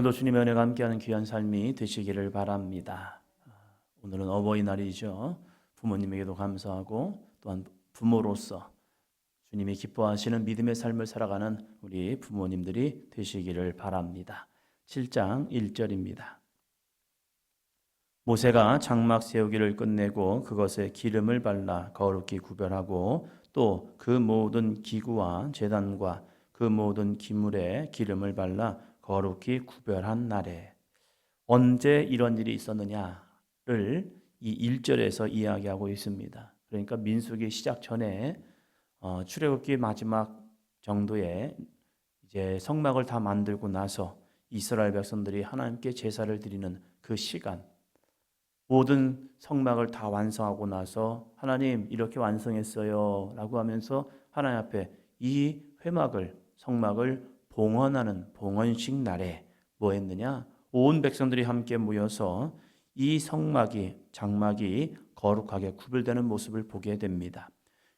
오늘도 주님의 은혜가 함께하는 귀한 삶이 되시기를 바랍니다. 오늘은 어버이날이죠. 부모님에게도 감사하고 또한 부모로서 주님이 기뻐하시는 믿음의 삶을 살아가는 우리 부모님들이 되시기를 바랍니다. 7장 1절입니다. 모세가 장막 세우기를 끝내고 그것에 기름을 발라 거룩히 구별하고 또 그 모든 기구와 제단과 그 모든 기물에 기름을 발라 거룩히 구별한 날에 언제 이런 일이 있었느냐를 이 1절에서 이야기하고 있습니다. 그러니까 민수기 시작 전에 출애굽기 마지막 정도에 이제 성막을 다 만들고 나서 이스라엘 백성들이 하나님께 제사를 드리는 그 시간, 모든 성막을 다 완성하고 나서 하나님 이렇게 완성했어요 라고 하면서 하나님 앞에 이 회막을 성막을 봉헌하는 봉헌식 날에 뭐 했느냐? 온 백성들이 함께 모여서 이 성막이 장막이 거룩하게 구별되는 모습을 보게 됩니다.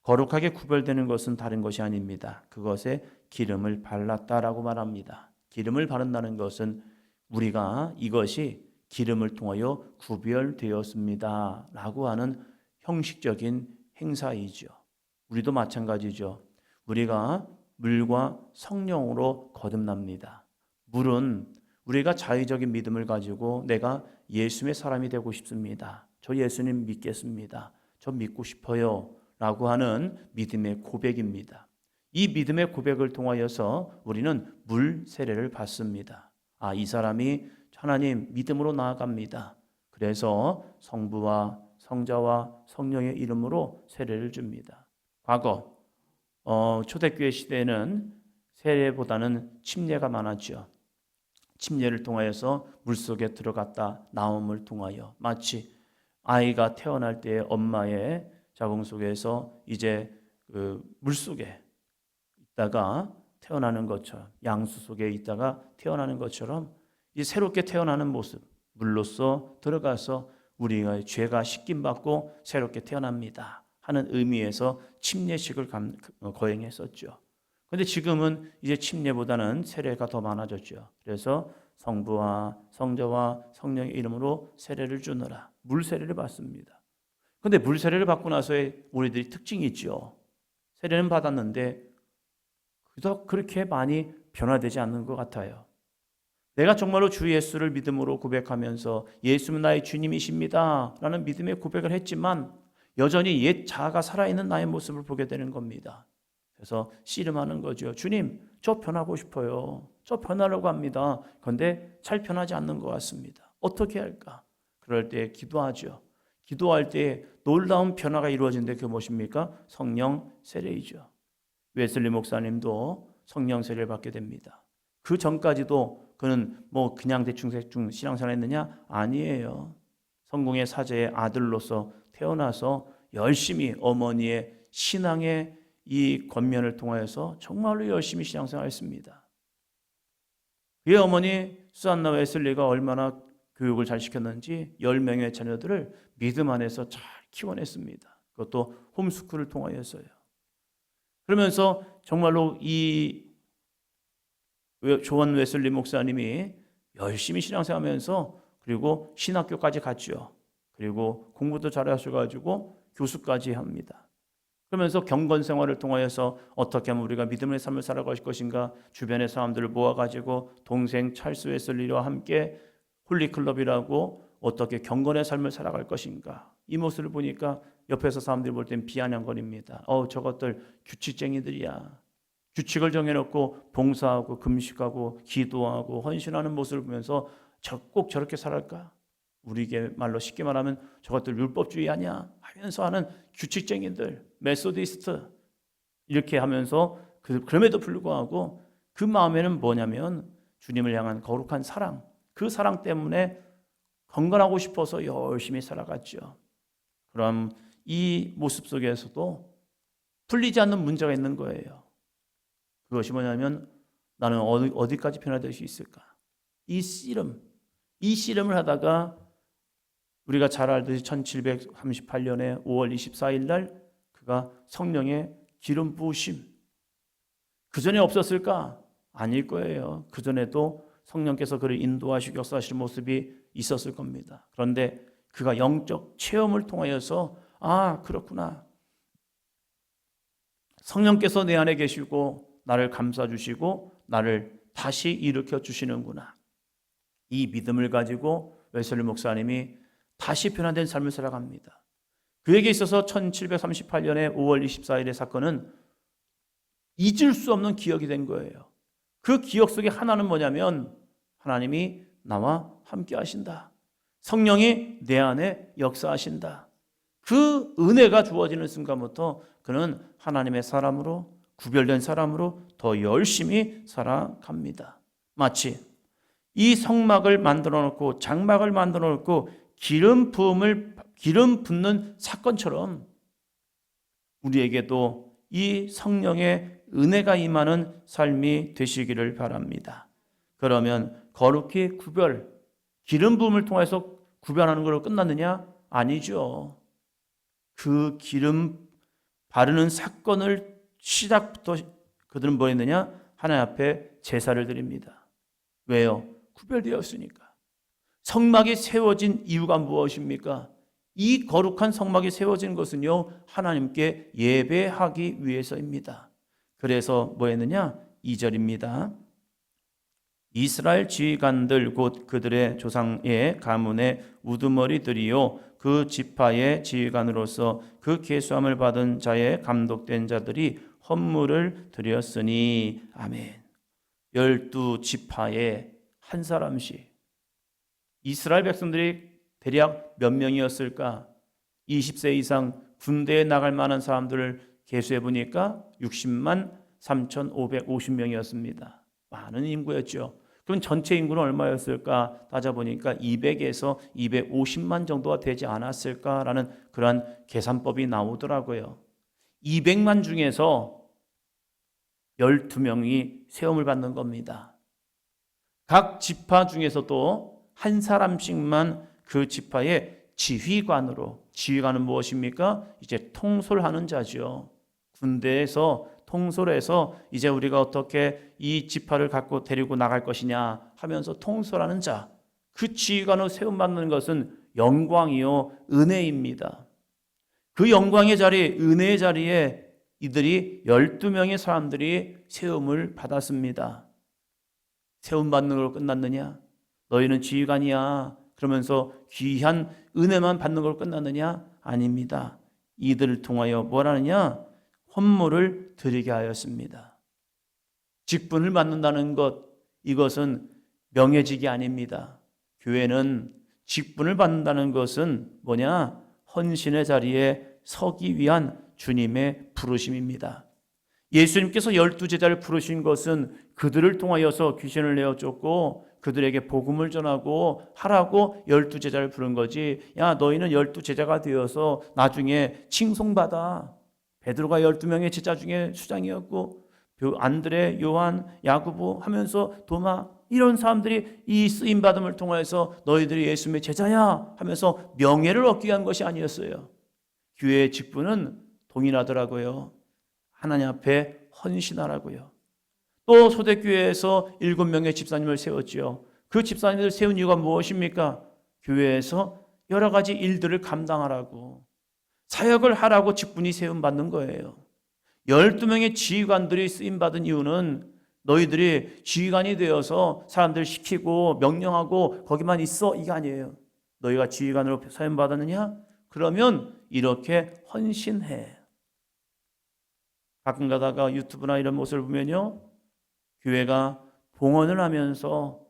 거룩하게 구별되는 것은 다른 것이 아닙니다. 그것에 기름을 발랐다라고 말합니다. 기름을 바른다는 것은 우리가 이것이 기름을 통하여 구별되었습니다 라고 하는 형식적인 행사이죠. 우리도 마찬가지죠. 우리가 물과 성령으로 거듭납니다. 물은 우리가 자의적인 믿음을 가지고 내가 예수님의 사람이 되고 싶습니다. 저 예수님 믿겠습니다. 저 믿고 싶어요 라고 하는 믿음의 고백입니다. 이 믿음의 고백을 통하여서 우리는 물 세례를 받습니다. 이 사람이 하나님 믿음으로 나아갑니다. 그래서 성부와 성자와 성령의 이름으로 세례를 줍니다. 과거 초대교회 시대에는 세례보다는 침례가 많았죠. 침례를 통하여서 물속에 들어갔다 나옴을 통하여 마치 아이가 태어날 때 엄마의 자궁 속에서 이제 그 물속에 있다가 태어나는 것처럼 양수 속에 있다가 태어나는 것처럼 이 새롭게 태어나는 모습, 물로써 들어가서 우리가 죄가 씻김받고 새롭게 태어납니다 하는 의미에서 침례식을 거행했었죠. 그런데 지금은 이제 침례보다는 세례가 더 많아졌죠. 그래서 성부와 성자와 성령의 이름으로 세례를 주느라 물 세례를 받습니다. 그런데 물 세례를 받고 나서의 우리들이 특징이 있죠. 세례는 받았는데 그렇게 많이 변화되지 않는 것 같아요. 내가 정말로 주 예수를 믿음으로 고백하면서 예수는 나의 주님이십니다 라는 믿음의 고백을 했지만 여전히 옛 자아가 살아있는 나의 모습을 보게 되는 겁니다. 그래서 씨름하는 거죠. 주님, 저 변하고 싶어요. 저 변하려고 합니다. 그런데 잘 변하지 않는 것 같습니다. 어떻게 할까? 그럴 때 기도하죠. 기도할 때 놀라운 변화가 이루어진데 그게 무엇입니까? 성령 세례이죠. 웨슬리 목사님도 성령 세례를 받게 됩니다. 그 전까지도 그는 그냥 대충 신앙생활 했느냐? 아니에요. 성공의 사제의 아들로서 태어나서 열심히 어머니의 신앙의 이 권면을 통하여서 정말로 열심히 신앙생활했습니다. 그의 어머니 수산나 웨슬리가 얼마나 교육을 잘 시켰는지 10명의 자녀들을 믿음 안에서 잘 키워냈습니다. 그것도 홈스쿨을 통하여서요. 그러면서 정말로 이 존 웨슬리 목사님이 열심히 신앙생활하면서 그리고 신학교까지 갔죠. 그리고 공부도 잘하셔가지고 교수까지 합니다. 그러면서 경건 생활을 통하여서 어떻게 하면 우리가 믿음의 삶을 살아갈 것인가 주변의 사람들을 모아가지고 동생 찰스 웨슬리와 함께 홀리클럽이라고 어떻게 경건의 삶을 살아갈 것인가 이 모습을 보니까 옆에서 사람들이 볼 땐 비아냥거립니다. 저것들 규칙쟁이들이야. 규칙을 정해놓고 봉사하고 금식하고 기도하고 헌신하는 모습을 보면서 꼭 저렇게 살았까? 우리에게 말로 쉽게 말하면 저것들 율법주의 아니야? 하면서 하는 규칙쟁이들, 메소디스트 이렇게 하면서 그럼에도 불구하고 그 마음에는 뭐냐면 주님을 향한 거룩한 사랑, 그 사랑 때문에 건강하고 싶어서 열심히 살아갔죠. 그럼 이 모습 속에서도 풀리지 않는 문제가 있는 거예요. 그것이 뭐냐면 나는 어디까지 변화될 수 있을까? 이 씨름을 하다가 우리가 잘 알듯이 1738년에 5월 24일 날 그가 성령의 기름 부으심. 그 전에 없었을까? 아닐 거예요. 그 전에도 성령께서 그를 인도하시고 역사하시는 모습이 있었을 겁니다. 그런데 그가 영적 체험을 통하여서 그렇구나. 성령께서 내 안에 계시고 나를 감싸주시고 나를 다시 일으켜 주시는구나. 이 믿음을 가지고 웨슬리 목사님이 다시 변화된 삶을 살아갑니다. 그에게 있어서 1738년에 5월 24일의 사건은 잊을 수 없는 기억이 된 거예요. 그 기억 속에 하나는 뭐냐면 하나님이 나와 함께 하신다. 성령이 내 안에 역사하신다. 그 은혜가 주어지는 순간부터 그는 하나님의 사람으로, 구별된 사람으로 더 열심히 살아갑니다. 마치 이 성막을 만들어 놓고 장막을 만들어 놓고 기름 붓는 사건처럼 우리에게도 이 성령의 은혜가 임하는 삶이 되시기를 바랍니다. 그러면 거룩히 기름 부음을 통해서 구별하는 걸로 끝났느냐? 아니죠. 그 기름 바르는 사건을 시작부터 그들은 뭐 했느냐? 하나님 앞에 제사를 드립니다. 왜요? 구별되었으니까. 성막이 세워진 이유가 무엇입니까? 이 거룩한 성막이 세워진 것은요, 하나님께 예배하기 위해서입니다. 그래서 뭐 했느냐? 2절입니다. 이스라엘 지휘관들 곧 그들의 조상의 가문의 우두머리들이요 그 지파의 지휘관으로서 그 계수함을 받은 자의 감독된 자들이 헌물을 드렸으니 아멘. 12지파의 한 사람씩. 이스라엘 백성들이 대략 몇 명이었을까? 20세 이상 군대에 나갈 만한 사람들을 계수해 보니까 60만 3,550명이었습니다. 많은 인구였죠. 그럼 전체 인구는 얼마였을까 따져보니까 200에서 250만 정도가 되지 않았을까라는 그러한 계산법이 나오더라고요. 200만 중에서 12명이 세움을 받는 겁니다. 각 지파 중에서도 한 사람씩만 그 지파의 지휘관은 무엇입니까? 이제 통솔하는 자죠. 군대에서 통솔해서 이제 우리가 어떻게 이 지파를 갖고 데리고 나갈 것이냐 하면서 통솔하는 자, 그 지휘관으로 세움받는 것은 영광이요 은혜입니다. 그 영광의 자리, 은혜의 자리에 이들이 12명의 사람들이 세움을 받았습니다. 세움받는 걸로 끝났느냐? 너희는 지휘관이야 그러면서 귀한 은혜만 받는 걸로 끝났느냐? 아닙니다. 이들을 통하여 뭘 하느냐? 헌물을 드리게 하였습니다. 직분을 받는다는 것, 이것은 명예직이 아닙니다. 교회는 직분을 받는다는 것은 뭐냐? 헌신의 자리에 서기 위한 주님의 부르심입니다. 예수님께서 12제자를 부르신 것은 그들을 통하여서 귀신을 내어 쫓고 그들에게 복음을 전하고 하라고 12제자를 부른 거지. 야, 너희는 12제자가 되어서 나중에 칭송받아. 베드로가 12명의 제자 중에 수장이었고 안드레, 요한, 야고보 하면서 도마, 이런 사람들이 이 쓰임받음을 통해서 너희들이 예수님의 제자야 하면서 명예를 얻기 위한 것이 아니었어요. 교회의 직분은 동일하더라고요. 하나님 앞에 헌신하라고요. 또 초대교회에서 7명의 집사님을 세웠지요. 그 집사님을 세운 이유가 무엇입니까? 교회에서 여러 가지 일들을 감당하라고, 사역을 하라고 직분이 세움받는 거예요. 12명의 지휘관들이 쓰임받은 이유는 너희들이 지휘관이 되어서 사람들 시키고 명령하고 거기만 있어, 이게 아니에요. 너희가 지휘관으로 사용받았느냐? 그러면 이렇게 헌신해. 가끔 가다가 유튜브나 이런 모습을 보면요, 교회가 봉헌을 하면서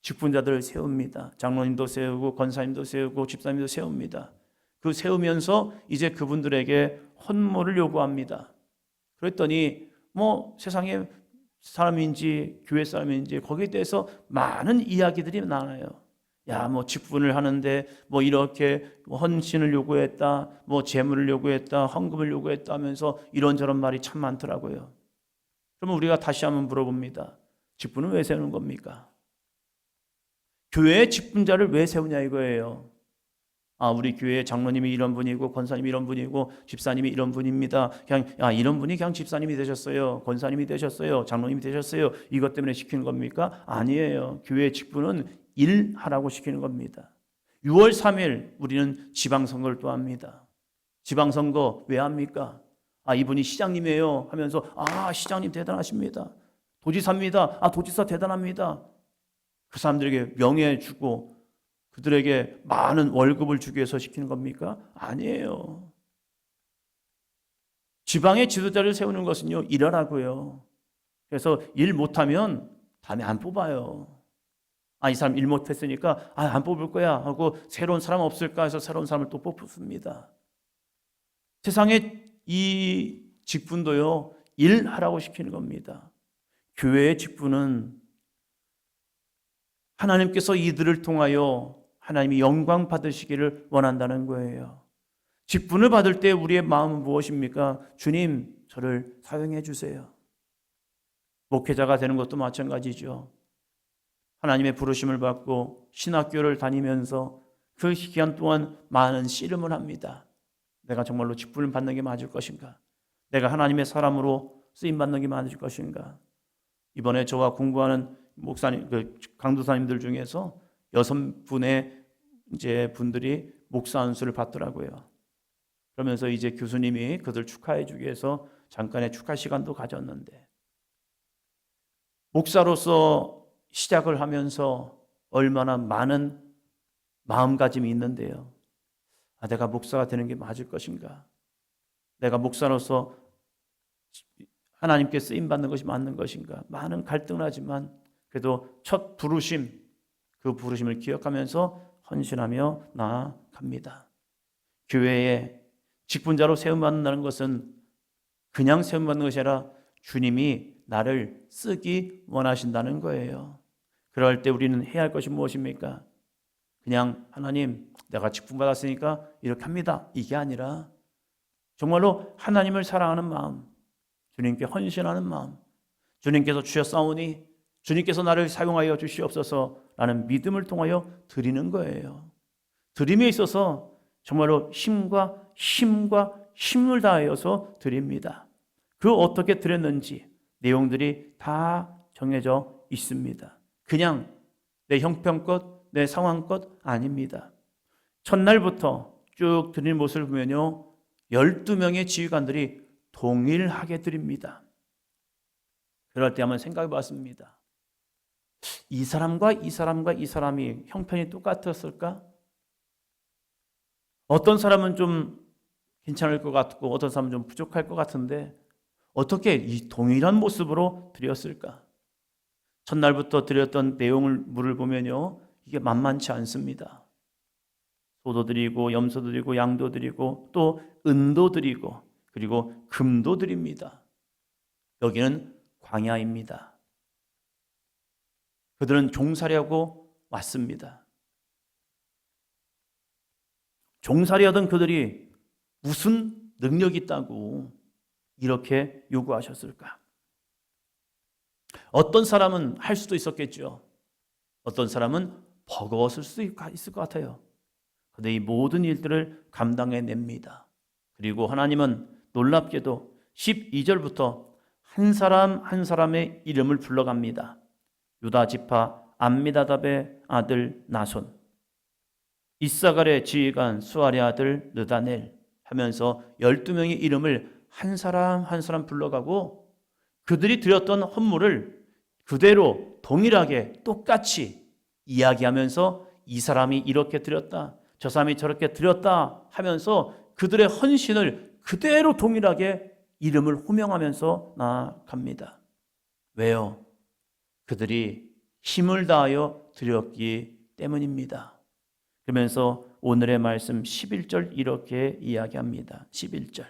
직분자들을 세웁니다. 장로님도 세우고 권사님도 세우고 집사님도 세웁니다. 그 세우면서 이제 그분들에게 헌물을 요구합니다. 그랬더니 뭐 세상에 사람인지 교회 사람인지 거기에 대해서 많은 이야기들이 나와요. 야, 뭐 직분을 하는데 뭐 이렇게 헌신을 요구했다, 뭐 재물을 요구했다, 헌금을 요구했다 하면서 이런저런 말이 참 많더라고요. 그러면 우리가 다시 한번 물어봅니다. 직분은 왜 세우는 겁니까? 교회의 직분자를 왜 세우냐 이거예요. 우리 교회 장로님이 이런 분이고 권사님이 이런 분이고 집사님이 이런 분입니다. 그냥 이런 분이 그냥 집사님이 되셨어요. 권사님이 되셨어요. 장로님이 되셨어요. 이것 때문에 시키는 겁니까? 아니에요. 교회 직분은 일하라고 시키는 겁니다. 6월 3일 우리는 지방선거를 또 합니다. 지방선거 왜 합니까? 이분이 시장님이에요 하면서 시장님 대단하십니다. 도지사입니다. 도지사 대단합니다. 그 사람들에게 명예 주고 그들에게 많은 월급을 주기 위해서 시키는 겁니까? 아니에요. 지방의 지도자를 세우는 것은요, 일하라고요. 그래서 일 못하면 다음에 안 뽑아요. 이 사람 일 못했으니까 안 뽑을 거야 하고 새로운 사람 없을까 해서 새로운 사람을 또 뽑습니다. 세상에 이 직분도요, 일하라고 시키는 겁니다. 교회의 직분은 하나님께서 이들을 통하여 하나님이 영광 받으시기를 원한다는 거예요. 직분을 받을 때 우리의 마음은 무엇입니까? 주님, 저를 사용해 주세요. 목회자가 되는 것도 마찬가지죠. 하나님의 부르심을 받고 신학교를 다니면서 그 기간 동안 많은 씨름을 합니다. 내가 정말로 직분을 받는 게 맞을 것인가? 내가 하나님의 사람으로 쓰임 받는 게 맞을 것인가? 이번에 저와 공부하는 목사님, 강도사님들 중에서 6분의 이제 분들이 목사 안수를 받더라고요. 그러면서 이제 교수님이 그들 축하해 주기 위해서 잠깐의 축하 시간도 가졌는데, 목사로서 시작을 하면서 얼마나 많은 마음가짐이 있는데요. 내가 목사가 되는 게 맞을 것인가? 내가 목사로서 하나님께 쓰임 받는 것이 맞는 것인가? 많은 갈등을 하지만 그래도 첫 부르심, 그 부르심을 기억하면서 헌신하며 나아갑니다. 교회에 직분자로 세움받는다는 것은 그냥 세움받는 것이 아니라 주님이 나를 쓰기 원하신다는 거예요. 그럴 때 우리는 해야 할 것이 무엇입니까? 그냥 하나님, 내가 직분 받았으니까 이렇게 합니다. 이게 아니라 정말로 하나님을 사랑하는 마음, 주님께 헌신하는 마음, 주님께서 주셨사오니 주님께서 나를 사용하여 주시옵소서라는 믿음을 통하여 드리는 거예요. 드림에 있어서 정말로 힘과 힘을 다하여서 드립니다. 그 어떻게 드렸는지 내용들이 다 정해져 있습니다. 그냥 내 형편껏, 내 상황껏 아닙니다. 첫날부터 쭉 드리는 모습을 보면요, 12명의 지휘관들이 동일하게 드립니다. 그럴 때 한번 생각해 봤습니다. 이 사람과 이 사람과 이 사람이 형편이 똑같았을까? 어떤 사람은 좀 괜찮을 것 같고 어떤 사람은 좀 부족할 것 같은데 어떻게 이 동일한 모습으로 드렸을까? 첫날부터 드렸던 내용물을 보면요, 이게 만만치 않습니다. 소도 드리고 염소 드리고 양도 드리고 또 은도 드리고 그리고 금도 드립니다. 여기는 광야입니다. 그들은 종살이하고 왔습니다. 종살이하던 그들이 무슨 능력이 있다고 이렇게 요구하셨을까? 어떤 사람은 할 수도 있었겠죠. 어떤 사람은 버거웠을 수도 있을 것 같아요. 그런데 이 모든 일들을 감당해냅니다. 그리고 하나님은 놀랍게도 12절부터 한 사람 한 사람의 이름을 불러갑니다. 유다 지파 암미다답의 아들 나손, 이사갈의 지휘관 수아리 아들 느다넬 하면서 12명의 이름을 한 사람 한 사람 불러가고 그들이 드렸던 헌물을 그대로 동일하게 똑같이 이야기하면서 이 사람이 이렇게 드렸다, 저 사람이 저렇게 드렸다 하면서 그들의 헌신을 그대로 동일하게 이름을 호명하면서 나아갑니다. 왜요? 그들이 힘을 다하여 드렸기 때문입니다. 그러면서 오늘의 말씀 11절 이렇게 이야기합니다. 11절.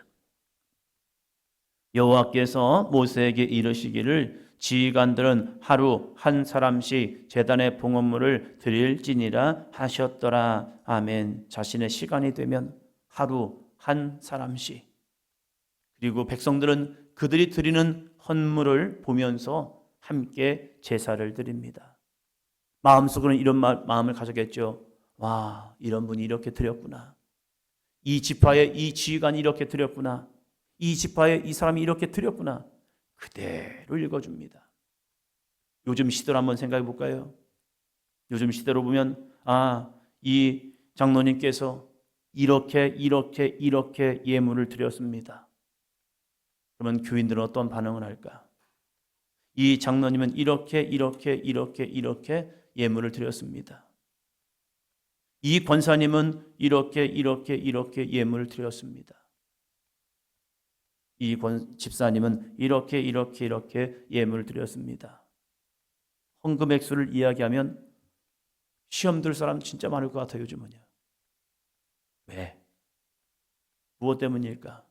여호와께서 모세에게 이르시기를 지휘관들은 하루 한 사람씩 제단의 봉헌물을 드릴지니라 하셨더라. 아멘. 자신의 시간이 되면 하루 한 사람씩, 그리고 백성들은 그들이 드리는 헌물을 보면서 함께 제사를 드립니다. 마음속으로는 이런 마음을 가졌겠죠. 와, 이런 분이 이렇게 드렸구나. 이 지파에 이 지휘관이 이렇게 드렸구나. 이 지파에 이 사람이 이렇게 드렸구나. 그대로 읽어줍니다. 요즘 시대로 한번 생각해 볼까요? 요즘 시대로 보면 이 장로님께서 이렇게 예물을 드렸습니다. 그러면 교인들은 어떤 반응을 할까? 이 장로님은 이렇게 예물을 드렸습니다. 이 권사님은 이렇게 예물을 드렸습니다. 이 집사님은 이렇게 예물을 드렸습니다. 헌금 액수를 이야기하면 시험 들 사람 진짜 많을 것 같아요, 요즘은요. 왜? 무엇 때문일까?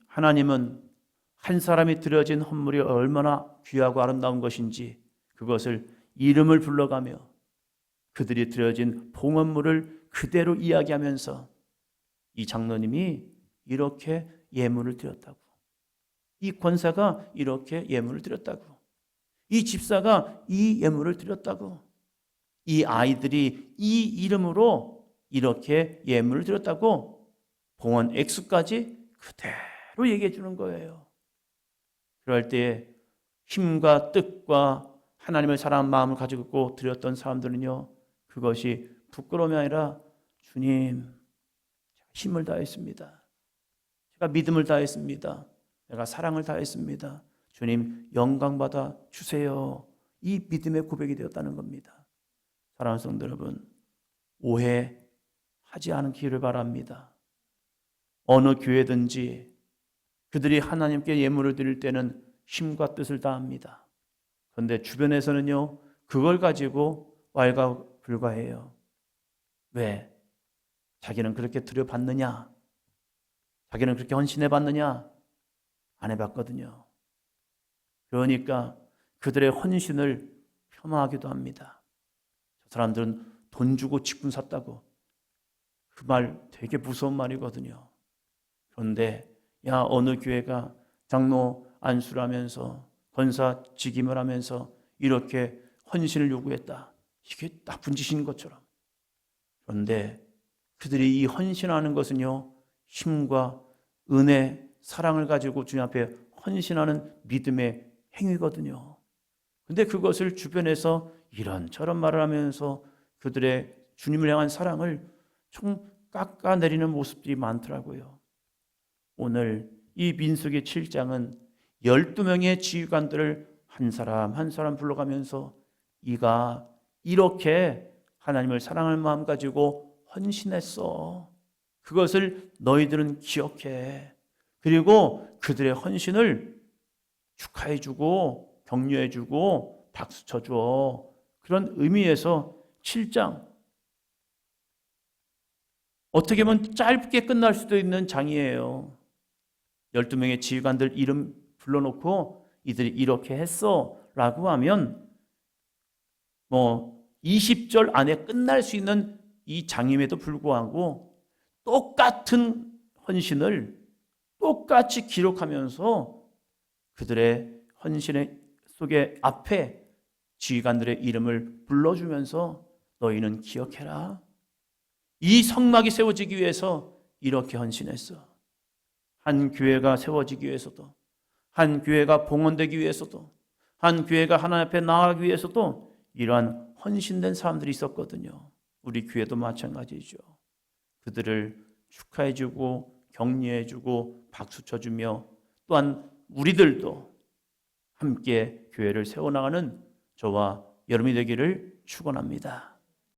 하나님은 한 사람이 드려진 헌물이 얼마나 귀하고 아름다운 것인지 그것을 이름을 불러가며 그들이 드려진 봉헌물을 그대로 이야기하면서 이 장로님이 이렇게 예물을 드렸다고, 이 권사가 이렇게 예물을 드렸다고, 이 집사가 이 예물을 드렸다고, 이 아이들이 이 이름으로 이렇게 예물을 드렸다고 봉헌 액수까지 그대로 얘기해 주는 거예요. 그럴 때 힘과 뜻과 하나님을 사랑하는 마음을 가지고 드렸던 사람들은요, 그것이 부끄러움이 아니라 주님, 제가 힘을 다했습니다. 제가 믿음을 다했습니다. 내가 사랑을 다했습니다. 주님, 영광 받아 주세요. 이 믿음의 고백이 되었다는 겁니다. 사랑하는 성도 여러분, 오해하지 않기를 바랍니다. 어느 교회든지 그들이 하나님께 예물을 드릴 때는 힘과 뜻을 다합니다. 그런데 주변에서는요, 그걸 가지고 왈가불가해요. 왜? 자기는 그렇게 드려봤느냐? 자기는 그렇게 헌신해봤느냐? 안 해봤거든요. 그러니까 그들의 헌신을 폄하하기도 합니다. 저 사람들은 돈 주고 직분 샀다고. 그 말 되게 무서운 말이거든요. 그런데 어느 교회가 장로 안수를 하면서 권사 직임을 하면서 이렇게 헌신을 요구했다. 이게 나쁜 짓인 것처럼. 그런데 그들이 이 헌신하는 것은요, 힘과 은혜, 사랑을 가지고 주님 앞에 헌신하는 믿음의 행위거든요. 근데 그것을 주변에서 이런저런 말을 하면서 그들의 주님을 향한 사랑을 좀 깎아내리는 모습들이 많더라고요. 오늘 이 민수기 7장은 12명의 지휘관들을 한 사람 한 사람 불러가면서 이가 이렇게 하나님을 사랑할 마음 가지고 헌신했어. 그것을 너희들은 기억해. 그리고 그들의 헌신을 축하해주고 격려해주고 박수 쳐줘. 그런 의미에서 7장, 어떻게 보면 짧게 끝날 수도 있는 장이에요. 12명의 지휘관들 이름 불러놓고 이들이 이렇게 했어 라고 하면 20절 안에 끝날 수 있는 이 장임에도 불구하고 똑같은 헌신을 똑같이 기록하면서 그들의 헌신의 속에 앞에 지휘관들의 이름을 불러주면서 너희는 기억해라. 이 성막이 세워지기 위해서 이렇게 헌신했어. 한 교회가 세워지기 위해서도, 한 교회가 봉헌되기 위해서도, 한 교회가 하나님 앞에 나아가기 위해서도 이러한 헌신된 사람들이 있었거든요. 우리 교회도 마찬가지죠. 그들을 축하해주고 격려해주고 박수쳐주며 또한 우리들도 함께 교회를 세워나가는 저와 여러분이 되기를 축원합니다.